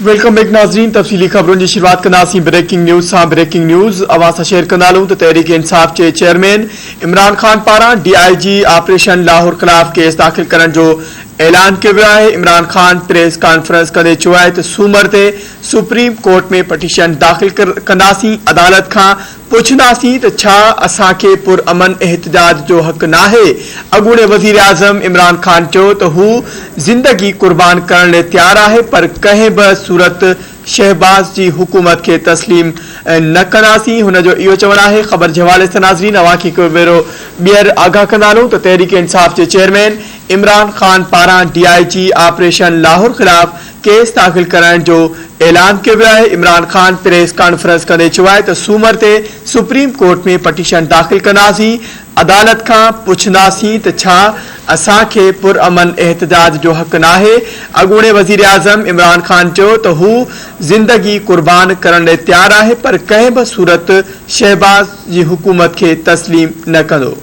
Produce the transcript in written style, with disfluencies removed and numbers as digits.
Welcome back नाज़रीन। तफसीली खबरों की शुरुआत कंदासीं ब्रेकिंग न्यूज़ सां। ब्रेकिंग न्यूज़ अवां सां शेयर कंदालूं त तहरीक इंसाफ के चेयरमैन इमरान खान पारां DIG ऑपरेशन लाहौर खिलाफ केस दाखिल करण जो ऐलान किया वियो आहे। इमरान खान प्रेस कॉन्फ्रेंस कंदे चयो आहे त सूमर ते सुप्रीम कोर्ट में पटिशन दाखिल कंदासीं, अदालत खां पुछंदासीं त छा असांखे पुरअमन एहतजाज जो हक़ नाहे। अॻूणे वज़ीर आज़म इमरान खान चयो त हू ज़िंदगी कुर्बान करण लाइ तैयार आहे, पर कंहिं बि सूरत शहबाज की हुकूमत के तस्लीम न कंदासीं। हुन जो इहो चवणु आहे। ख़बर के हवाले से नाज़रीन अवां खे हिकु भेरो ॿीहर आगाह कंदालूं त तहरीक इंसाफ के चेयरमैन इमरान खान पारां DIG ऑपरेशन लाहौर खिलाफ केस दाखिल करण जो ऐलान किया वियो आहे। इमरान खान प्रेस कॉन्फ्रेंस कंदे चयो आहे त सूमर ते सुप्रीम कोर्ट में पटिशन दाखिल कंदासीं, अदालत खां पुछंदासीं त छा असांखे पुरअमन एहतजाज जो हक़ नाहे। अॻूणे वज़ीर आज़म इमरान खान चयो त हू ज़िंदगी कुर्बान करण लाइ तैयार आहे, पर कंहिं बि सूरत शहबाज जी हुकूमत खे तस्लीम न कंदो।